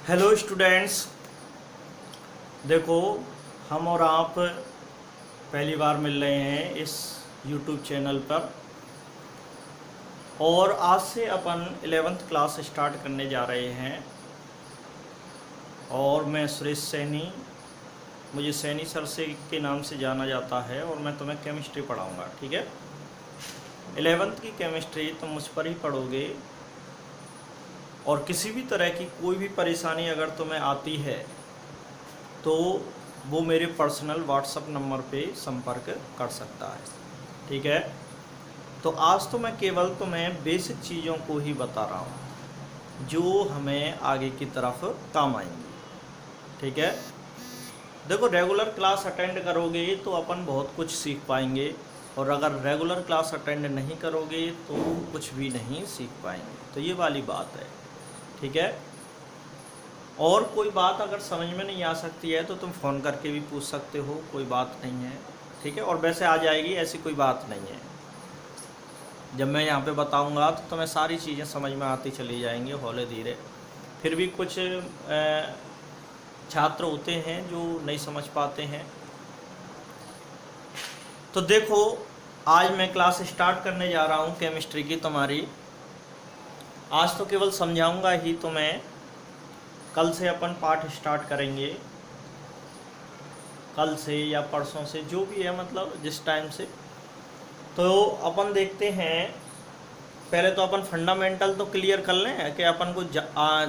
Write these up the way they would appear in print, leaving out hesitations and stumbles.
Hello students, देखो हम और आप पहली बार मिल रहे हैं इस यूट्यूब चैनल पर। और आज से अपन 11th क्लास स्टार्ट करने जा रहे हैं। और मैं सुरेश सैनी, मुझे सैनी सर से के नाम से जाना जाता है और मैं तुम्हें केमिस्ट्री पढ़ाऊँगा। ठीक है, 11th की केमिस्ट्री तुम मुझ पर ही पढ़ोगे। और किसी भी तरह की कोई भी परेशानी अगर तुम्हें आती है तो वो मेरे पर्सनल व्हाट्सएप नंबर पे संपर्क कर सकता है। ठीक है, तो आज तो मैं केवल तुम्हें बेसिक चीज़ों को ही बता रहा हूँ जो हमें आगे की तरफ काम आएंगी। ठीक है, देखो रेगुलर क्लास अटेंड करोगे तो अपन बहुत कुछ सीख पाएंगे, और अगर रेगुलर क्लास अटेंड नहीं करोगे तो कुछ भी नहीं सीख पाएंगे। तो ये वाली बात है। ठीक है, और कोई बात अगर समझ में नहीं आ सकती है तो तुम फ़ोन करके भी पूछ सकते हो, कोई बात नहीं है। ठीक है, और वैसे आ जाएगी, ऐसी कोई बात नहीं है। जब मैं यहाँ पे बताऊँगा तो तुम्हें सारी चीज़ें समझ में आती चली जाएंगी हौले धीरे। फिर भी कुछ छात्र होते हैं जो नहीं समझ पाते हैं। तो देखो, आज मैं क्लास स्टार्ट करने जा रहा हूँ केमिस्ट्री की तुम्हारी। आज तो केवल समझाऊँगा ही तुम्हें, कल से अपन पाठ स्टार्ट करेंगे। कल से या परसों से, जो भी है, मतलब जिस टाइम से। तो अपन देखते हैं, पहले तो अपन फंडामेंटल तो क्लियर कर लें कि अपन को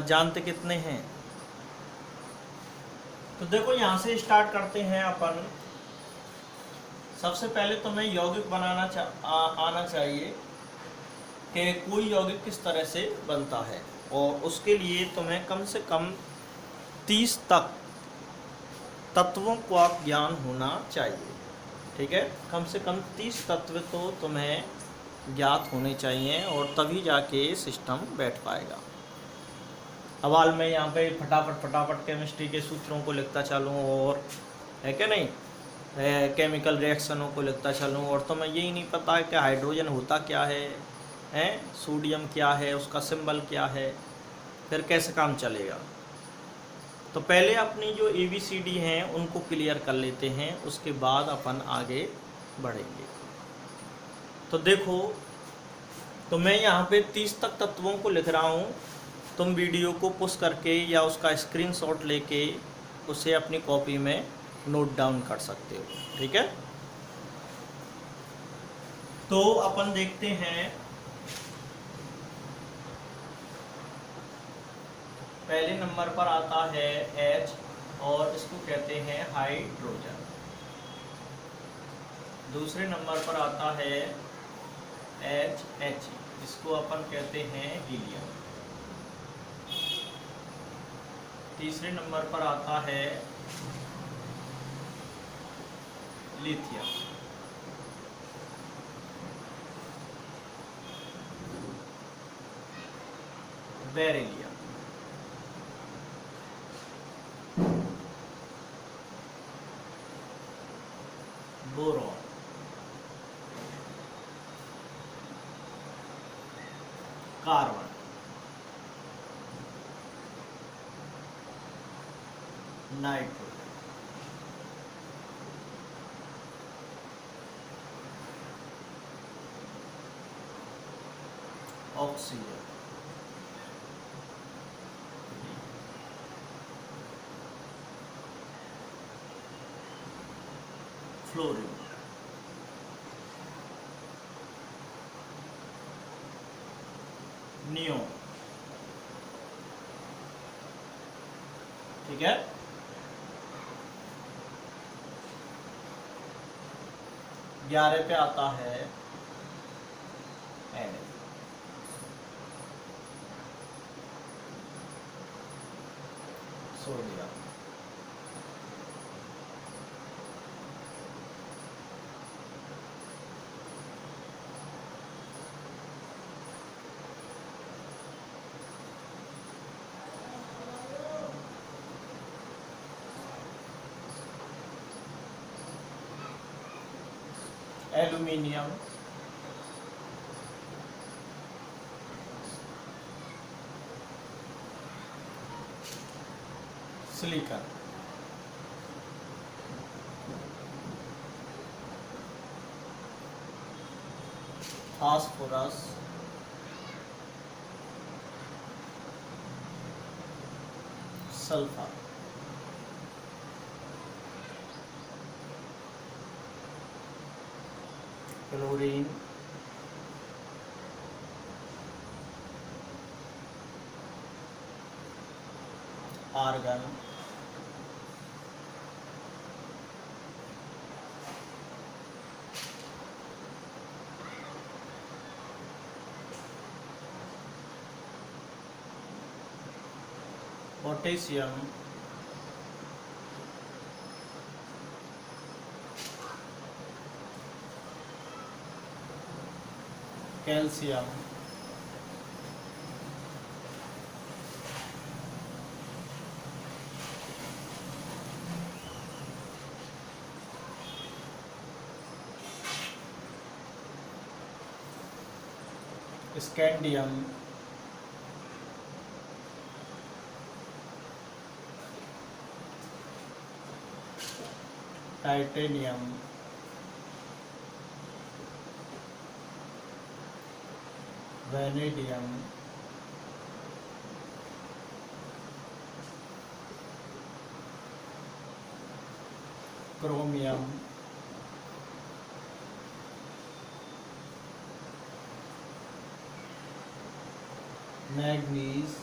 जानते कितने हैं। तो देखो यहाँ से स्टार्ट करते हैं अपन। सबसे पहले तुम्हें यौगिक बनाना आना चाहिए कि कोई यौगिक किस तरह से बनता है, और उसके लिए तुम्हें कम से कम 30 तक तत्वों का ज्ञान होना चाहिए। ठीक है, कम से कम 30 तत्व तो तुम्हें ज्ञात होने चाहिए, और तभी जाके सिस्टम बैठ पाएगा। अब हाल मैं यहाँ पे फटाफट केमिस्ट्री के सूत्रों को लिखता चलूँ, और है क्या नहीं, केमिकल रिएक्शनों को लिखता चलूँ, और तुम्हें यही नहीं पता है कि हाइड्रोजन होता क्या है, सोडियम क्या है, उसका सिंबल क्या है, फिर कैसे काम चलेगा। तो पहले अपनी जो ABCD हैं उनको क्लियर कर लेते हैं, उसके बाद अपन आगे बढ़ेंगे। तो देखो, तो मैं यहाँ पे 30 तक तत्वों को लिख रहा हूँ। तुम वीडियो को पुश करके या उसका स्क्रीनशॉट लेके उसे अपनी कॉपी में नोट डाउन कर सकते हो। ठीक है, तो अपन देखते हैं। पहले नंबर पर आता है H, और इसको कहते हैं हाइड्रोजन। दूसरे नंबर पर आता है HH, इसको अपन कहते हैं हीलियम। तीसरे नंबर पर आता है lithium. Beryllium. Boron. Carbon. Nitrogen. Oxygen. Fluorine. Neon. ठीक है, 11 पे आता है Na, sodium. Aluminium. Silicon, phosphorus, sulphur, chlorine, argon, potassium, calcium, scandium, titanium, vanadium, chromium, manganese,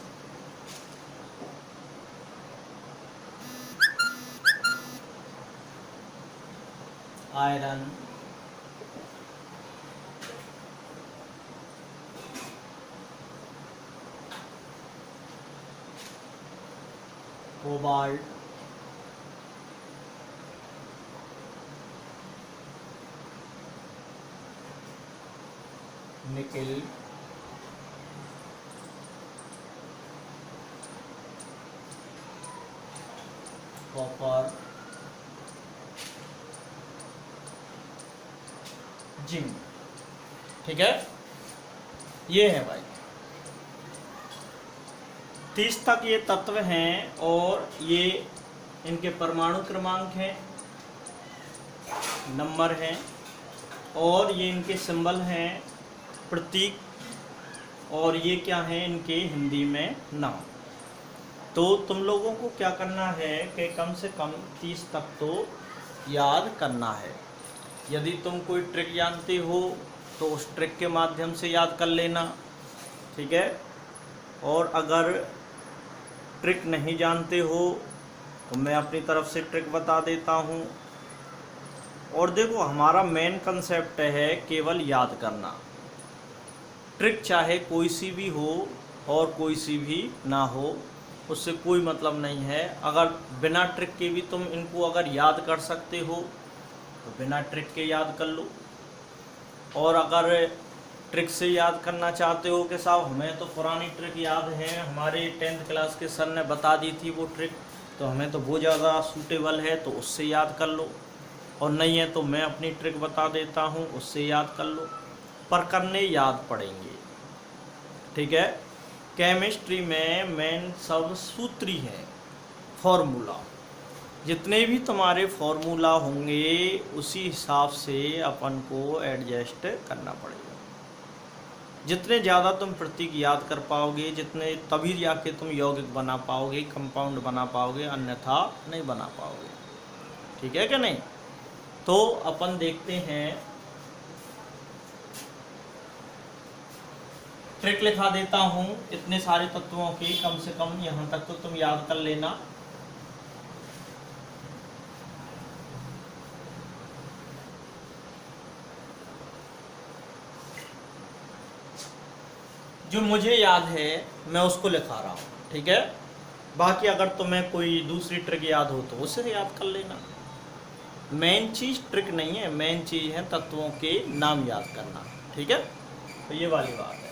iron, cobalt, nickel, copper, zinc. ठीक है, ये है भाई 30 तक ये तत्व हैं और ये इनके परमाणु क्रमांक हैं, नंबर हैं और ये इनके सिंबल हैं, प्रतीक, और ये क्या है इनके हिंदी में नाम। तो तुम लोगों को क्या करना है कि कम से कम 30 तक तो याद करना है। यदि तुम कोई ट्रिक जानते हो तो उस ट्रिक के माध्यम से याद कर लेना, ठीक है। और अगर ट्रिक नहीं जानते हो तो मैं अपनी तरफ से ट्रिक बता देता हूँ। और देखो हमारा मेन कंसेप्ट है केवल याद करना। ट्रिक चाहे कोई सी भी हो और कोई सी भी ना हो, उससे कोई मतलब नहीं है। अगर बिना ट्रिक के भी तुम इनको अगर याद कर सकते हो तो बिना ट्रिक के याद कर लो। और अगर ट्रिक से याद करना चाहते हो कि साहब हमें तो पुरानी ट्रिक याद है, हमारे 10th क्लास के सर ने बता दी थी वो ट्रिक, तो हमें तो वो ज़्यादा सूटेबल है, तो उससे याद कर लो। और नहीं है तो मैं अपनी ट्रिक बता देता हूँ, उससे याद कर लो, पर करने याद पड़ेंगे, ठीक है। केमिस्ट्री में मेन सब सूत्र ही है, फॉर्मूला। जितने भी तुम्हारे फॉर्मूला होंगे उसी हिसाब से अपन को एडजस्ट करना पड़ेगा। जितने ज़्यादा तुम प्रतीक याद कर पाओगे, जितने तभी जाके तुम यौगिक बना पाओगे, कंपाउंड बना पाओगे, अन्यथा नहीं बना पाओगे, ठीक है कि नहीं। तो अपन देखते हैं, ट्रिक लिखा देता हूँ इतने सारे तत्वों की, कम से कम यहाँ तक तो तुम याद कर लेना। जो मुझे याद है मैं उसको लिखा रहा हूँ, ठीक है। बाकी अगर तुम्हें कोई दूसरी ट्रिक याद हो तो उसे याद कर लेना। मेन चीज़ ट्रिक नहीं है, मेन चीज़ है तत्वों के नाम याद करना, ठीक है। तो ये वाली बात है।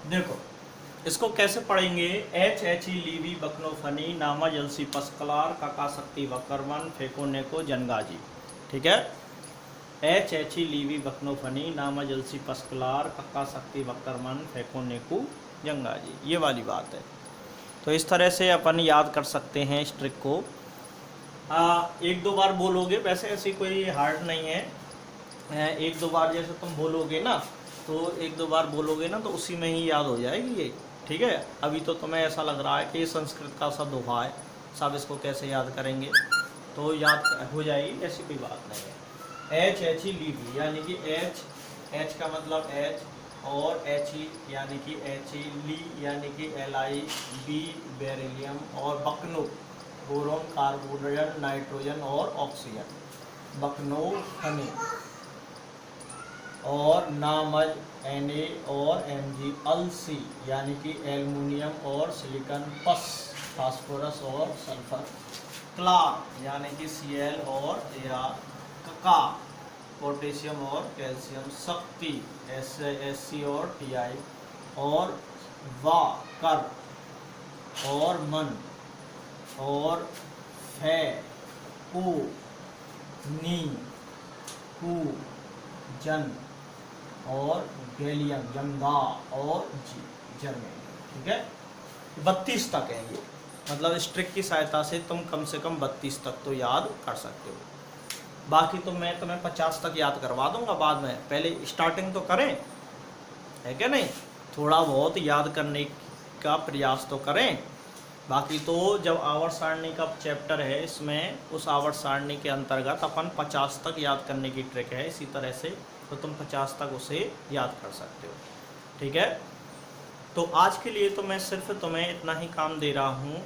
देखो इसको कैसे पढ़ेंगे। एच एच ई लीवी बकनो फनी नामा जलसी पस्कलार काका शक्ति वकरमन फेको नेको जनगाजी। ठीक है, एच एच ई लीवी बकनो फनी नामा जलसी पस्कलार काका शक्ति वकरमन फेको नेको जंगाजी, ये वाली बात है। तो इस तरह से अपन याद कर सकते हैं इस ट्रिक को। एक दो बार बोलोगे, वैसे ऐसी कोई हार्ड नहीं है, एक दो बार जैसे तुम बोलोगे ना, तो एक दो बार बोलोगे ना तो उसी में ही याद हो जाएगी ये। ठीक है, अभी तो तुम्हें ऐसा लग रहा है कि ये संस्कृत का सा दोहा है, सब इसको कैसे याद करेंगे, तो याद हो जाएगी, ऐसी कोई बात नहीं है। एच एच ई लीवी यानी कि एच का मतलब एच, और एच ई यानी कि एच ई, ली यानी कि LI, बी बेरिलियम, और बकनो बोरोन कार्बोनियम नाइट्रोजन और ऑक्सीजन, बकनो हनी, और नामज Na और Mg, अलसी यानी कि एल्युमिनियम और सिलिकॉन, पस फास्फोरस और सल्फर, क्लार यानी कि Cl और एआर, का पोटेशियम और कैल्शियम, शक्ति Sc और Ti, और वा कर और मन, और फे को नी कु जन, और गैलियम जंगा, और जी जर्मेनियम। ठीक है, 32 तक है ये, मतलब इस ट्रिक की सहायता से तुम कम से कम 32 तक तो याद कर सकते हो। बाकी तो मैं तुम्हें 50 तक याद करवा दूंगा बाद में, पहले स्टार्टिंग तो करें, है क्या नहीं, थोड़ा बहुत याद करने का प्रयास तो करें। बाकी तो जब आवर्त सारणी का चैप्टर है, इसमें उस आवर्त सारणी के अंतर्गत अपन 50 तक याद करने की ट्रिक है, इसी तरह से तो तुम 50 तक उसे याद कर सकते हो। ठीक है, तो आज के लिए तो मैं सिर्फ तुम्हें इतना ही काम दे रहा हूँ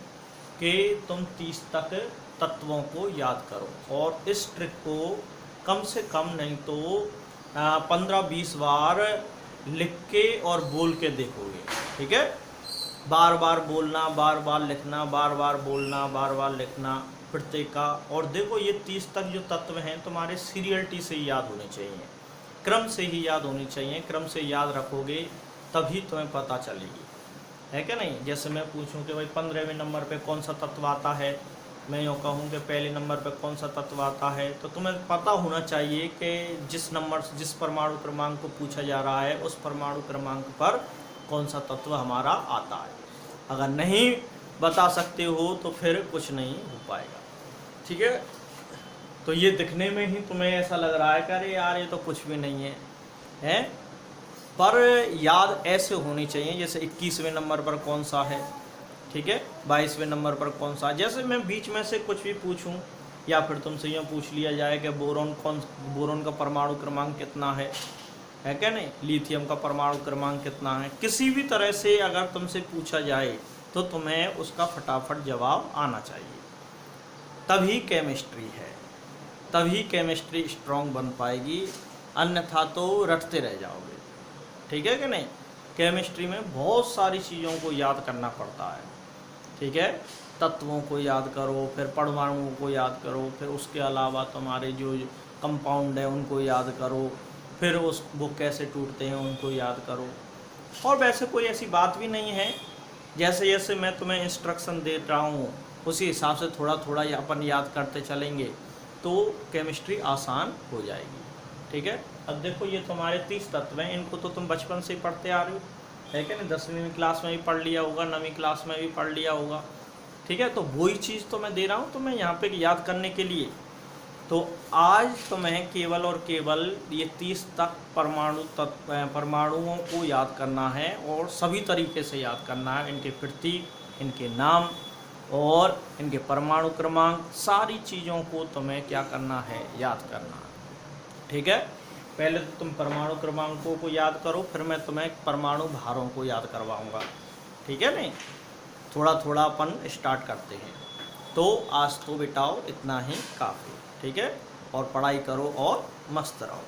कि तुम 30 तक तत्वों को याद करो, और इस ट्रिक को कम से कम नहीं तो 15-20 बार लिख के और बोल के देखोगे। ठीक है, बार बार बोलना, बार बार लिखना, बार बार बोलना, बार बार लिखना प्रत्येक का। और देखो ये 30 तक जो तत्व हैं तुम्हारे सीरियलिटी से ही याद होने चाहिए, क्रम से ही याद होनी चाहिए, क्रम से याद रखोगे तभी तुम्हें पता चलेगी, है क्या नहीं। जैसे मैं पूछूं कि भाई 15वें नंबर पे कौन सा तत्व आता है, मैं यूँ कहूँ कि पहले नंबर पे कौन सा तत्व आता है, तो तुम्हें पता होना चाहिए कि जिस परमाणु क्रमांक को पूछा जा रहा है उस परमाणु क्रमांक पर कौन सा तत्व हमारा आता है। अगर नहीं बता सकते हो तो फिर कुछ नहीं हो पाएगा। ठीक है, तो ये दिखने में ही तुम्हें ऐसा लग रहा है कि अरे यार ये तो कुछ भी नहीं है, पर याद ऐसे होनी चाहिए जैसे 21वें नंबर पर कौन सा है, ठीक है, 22वें नंबर पर कौन सा। जैसे मैं बीच में से कुछ भी पूछूं, या फिर तुमसे यूँ पूछ लिया जाए कि बोरोन का परमाणु क्रमांक कितना है क्या नहीं, लिथियम का परमाणु क्रमांक कितना है, किसी भी तरह से अगर तुमसे पूछा जाए तो तुम्हें उसका फटाफट जवाब आना चाहिए। तभी केमिस्ट्री है, तभी केमिस्ट्री स्ट्रॉन्ग बन पाएगी, अन्यथा तो रटते रह जाओगे। ठीक है कि नहीं, केमिस्ट्री में बहुत सारी चीज़ों को याद करना पड़ता है। ठीक है, तत्वों को याद करो, फिर परमाणुओं को याद करो, फिर उसके अलावा तुम्हारे जो कंपाउंड है उनको याद करो, फिर वो कैसे टूटते हैं उनको याद करो। और वैसे कोई ऐसी बात भी नहीं है, जैसे जैसे मैं तुम्हें इंस्ट्रक्शन दे रहा हूँ उसी हिसाब से थोड़ा थोड़ा अपन याद करते चलेंगे तो केमिस्ट्री आसान हो जाएगी। ठीक है, अब देखो ये तुम्हारे 30 तत्व हैं, इनको तो तुम बचपन से ही पढ़ते आ रहे हो, है क्या नहीं, 10वीं क्लास में भी पढ़ लिया होगा, 9वीं क्लास में भी पढ़ लिया होगा। ठीक है, तो वही चीज़ तो मैं दे रहा हूँ तुम्हें यहाँ पे याद करने के लिए। तो आज तुम्हें केवल और केवल ये 30 तक परमाणुओं को याद करना है, और सभी तरीके से याद करना है, इनके प्रतीक, इनके नाम और इनके परमाणु क्रमांक, सारी चीज़ों को तुम्हें क्या करना है, याद करना है। ठीक है, पहले तो तुम परमाणु क्रमांकों को याद करो, फिर मैं तुम्हें परमाणु भारों को याद करवाऊंगा। ठीक है नहीं, थोड़ा थोड़ा अपन स्टार्ट करते हैं। तो आज तो बेटाओ इतना ही काफ़ी। ठीक है, और पढ़ाई करो और मस्त रहो।